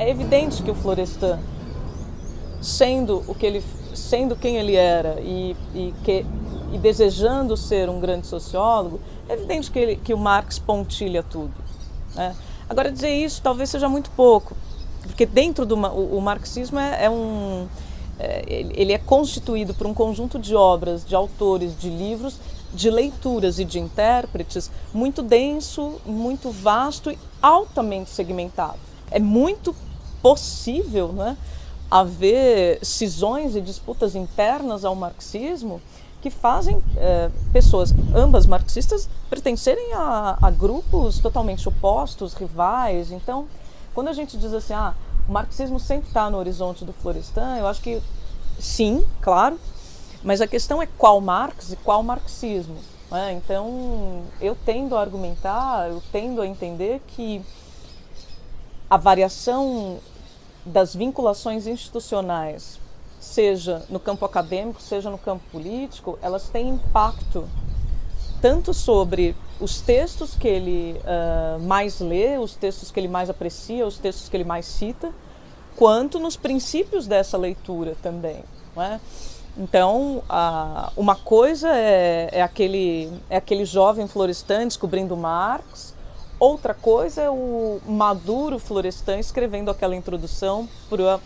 É evidente que o Florestan, sendo quem ele era e desejando ser um grande sociólogo, é evidente que o Marx pontilha tudo, né? Agora, dizer isso talvez seja muito pouco, porque dentro do o marxismo ele é constituído por um conjunto de obras, de autores, de livros, de leituras e de intérpretes muito denso, muito vasto e altamente segmentado. É muito possível, né, haver cisões e disputas internas ao marxismo que fazem pessoas, ambas marxistas, pertencerem a grupos totalmente opostos, rivais. Então, quando a gente diz assim, o marxismo sempre está no horizonte do Florestan, eu acho que sim, claro, mas a questão é qual Marx e qual marxismo, né? Então, eu tendo a argumentar, eu tendo a entender que a variação das vinculações institucionais, seja no campo acadêmico, seja no campo político, elas têm impacto tanto sobre os textos que ele mais lê, os textos que ele mais aprecia, os textos que ele mais cita, quanto nos princípios dessa leitura também, não é? Então, uma coisa é aquele jovem Florestan descobrindo Marx, outra coisa é o maduro Florestan escrevendo aquela introdução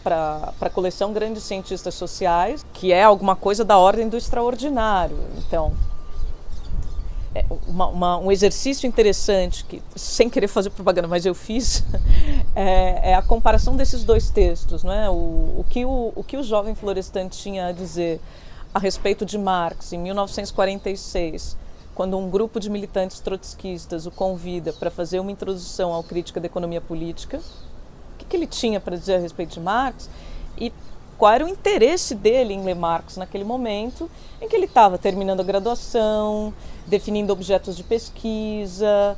para a coleção Grandes Cientistas Sociais, que é alguma coisa da ordem do extraordinário. Então, um exercício interessante, que, sem querer fazer propaganda, mas eu fiz, é a comparação desses dois textos, não é? O que o jovem Florestan tinha a dizer a respeito de Marx em 1946, quando um grupo de militantes trotskistas o convida para fazer uma introdução à crítica da economia política, o que ele tinha para dizer a respeito de Marx e qual era o interesse dele em ler Marx naquele momento em que ele estava terminando a graduação, definindo objetos de pesquisa,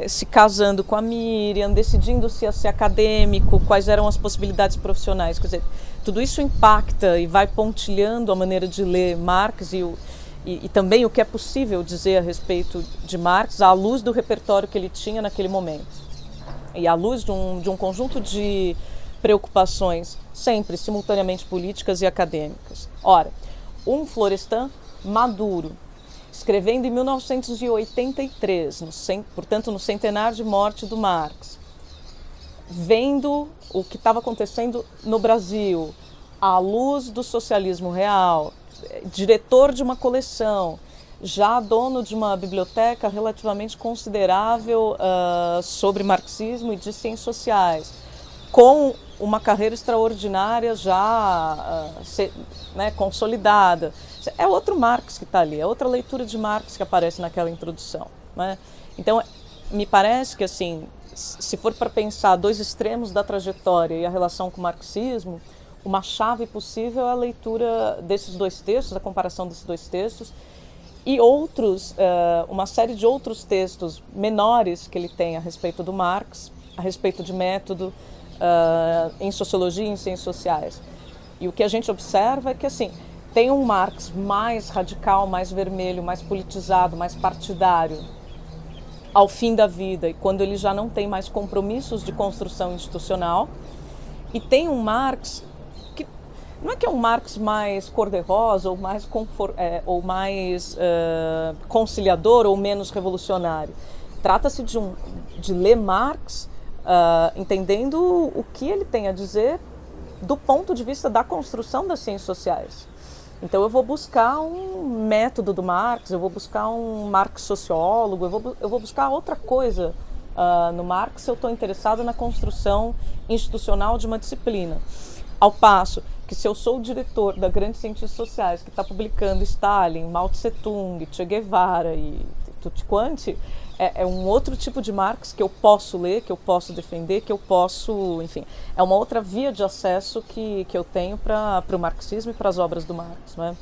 se casando com a Miriam, decidindo se ia ser acadêmico, quais eram as possibilidades profissionais. Quer dizer, tudo isso impacta e vai pontilhando a maneira de ler Marx e também o que é possível dizer a respeito de Marx à luz do repertório que ele tinha naquele momento. E à luz de um conjunto de preocupações sempre simultaneamente políticas e acadêmicas. Ora, um Florestan maduro, escrevendo em 1983, portanto no centenário de morte do Marx, vendo o que estava acontecendo no Brasil, à luz do socialismo real, diretor de uma coleção, já dono de uma biblioteca relativamente considerável sobre marxismo e de ciências sociais, com uma carreira extraordinária já consolidada. É outro Marx que está ali, é outra leitura de Marx que aparece naquela introdução, né? Então, me parece que, assim, se for para pensar dois extremos da trajetória e a relação com o marxismo, uma chave possível é a leitura desses dois textos, a comparação desses dois textos, e uma série de outros textos menores que ele tem a respeito do Marx, a respeito de método, em sociologia e em ciências sociais. E o que a gente observa é que, assim, tem um Marx mais radical, mais vermelho, mais politizado, mais partidário ao fim da vida, e quando ele já não tem mais compromissos de construção institucional, e tem um Marx que não é que é um Marx mais cor-de-rosa ou mais, conciliador ou menos revolucionário. Trata-se de ler Marx entendendo o que ele tem a dizer do ponto de vista da construção das ciências sociais. Então eu vou buscar um método do Marx, eu vou buscar um Marx sociólogo, eu vou buscar outra coisa no Marx se eu estou interessado na construção institucional de uma disciplina. Ao passo que se eu sou o diretor da Grandes Ciências Sociais, que está publicando Stalin, Mao Tse-tung, Che Guevara e tutti quanti, é um outro tipo de Marx que eu posso ler, que eu posso defender, que eu posso, enfim, é uma outra via de acesso que eu tenho para o marxismo e para as obras do Marx, não é?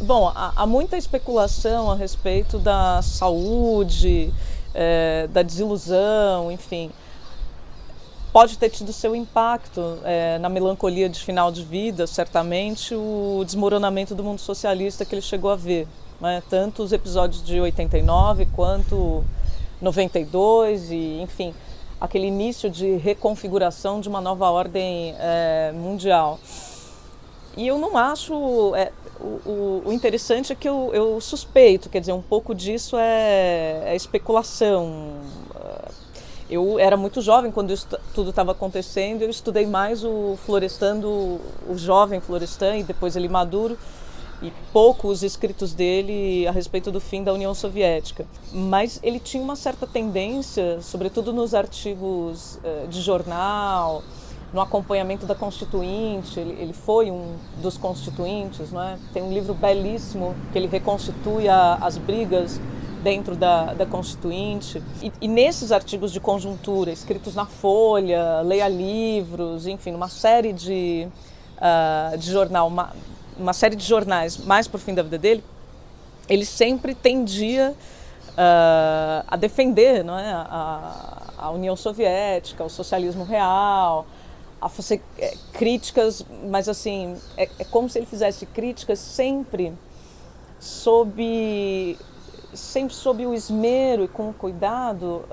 Bom, há muita especulação a respeito da saúde, da desilusão, enfim. Pode ter tido seu impacto na melancolia de final de vida, certamente, o desmoronamento do mundo socialista que ele chegou a ver, né? Tanto os episódios de 89 quanto 92 e, enfim, aquele início de reconfiguração de uma nova ordem mundial. E eu não acho... o interessante é que eu suspeito, quer dizer, um pouco disso é especulação. Eu era muito jovem quando isso tudo estava acontecendo, eu estudei mais o Florestan, o jovem Florestan, e depois ele maduro, e pouco os escritos dele a respeito do fim da União Soviética. Mas ele tinha uma certa tendência, sobretudo nos artigos de jornal, no acompanhamento da Constituinte. Ele foi um dos constituintes, não é? Tem um livro belíssimo que ele reconstitui as brigas dentro da Constituinte. E nesses artigos de conjuntura, escritos na Folha, leia livros, enfim, uma série de jornal, uma série de jornais mais para o fim da vida dele, ele sempre tendia a defender, não é, a União Soviética, o socialismo real, a fazer críticas, mas assim, é como se ele fizesse críticas sempre sob o esmero e com o cuidado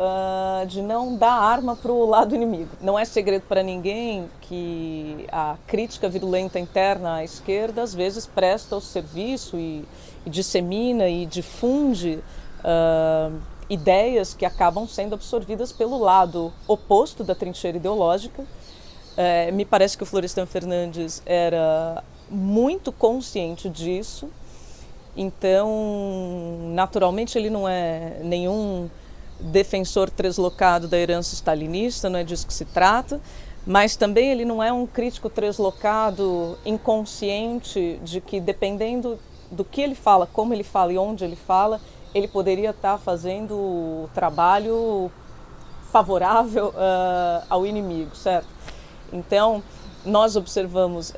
de não dar arma para o lado inimigo. Não é segredo para ninguém que a crítica virulenta interna à esquerda às vezes presta o serviço e dissemina e difunde ideias que acabam sendo absorvidas pelo lado oposto da trincheira ideológica. Me parece que o Florestan Fernandes era muito consciente disso. Então, naturalmente, ele não é nenhum defensor translocado da herança stalinista, não é disso que se trata, mas também ele não é um crítico translocado inconsciente de que, dependendo do que ele fala, como ele fala e onde ele fala, ele poderia estar fazendo o trabalho favorável ao inimigo, certo? Então, nós observamos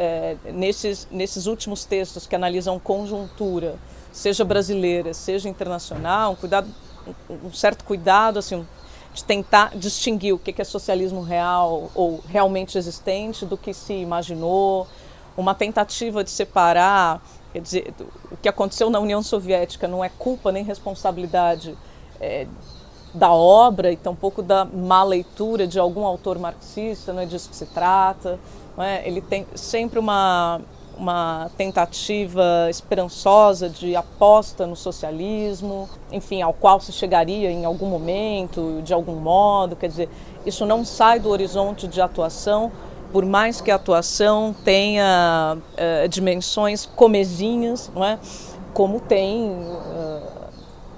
nesses últimos textos que analisam conjuntura, seja brasileira, seja internacional, um certo cuidado assim, de tentar distinguir o que é socialismo real ou realmente existente do que se imaginou, uma tentativa de separar, quer dizer, o que aconteceu na União Soviética não é culpa nem responsabilidade da obra e tampouco da má leitura de algum autor marxista, não é disso que se trata. Ele tem sempre uma tentativa esperançosa de aposta no socialismo, enfim, ao qual se chegaria em algum momento, de algum modo. Quer dizer, isso não sai do horizonte de atuação, por mais que a atuação tenha dimensões comezinhas, não é? Como tem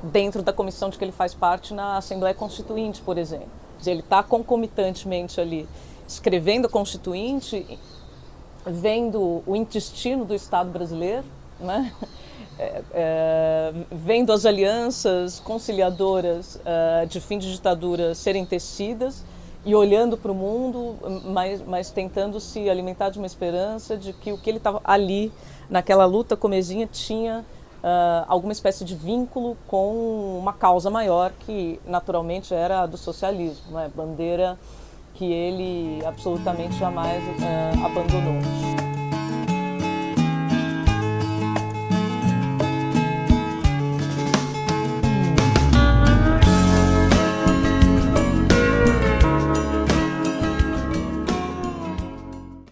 dentro da comissão de que ele faz parte na Assembleia Constituinte, por exemplo. Quer dizer, ele está concomitantemente ali escrevendo a Constituinte, vendo o intestino do Estado brasileiro, né? Vendo as alianças conciliadoras de fim de ditadura serem tecidas e olhando para o mundo, mas tentando se alimentar de uma esperança de que o que ele estava ali, naquela luta comezinha, tinha alguma espécie de vínculo com uma causa maior, que naturalmente era a do socialismo, né? Bandeira que ele absolutamente jamais abandonou.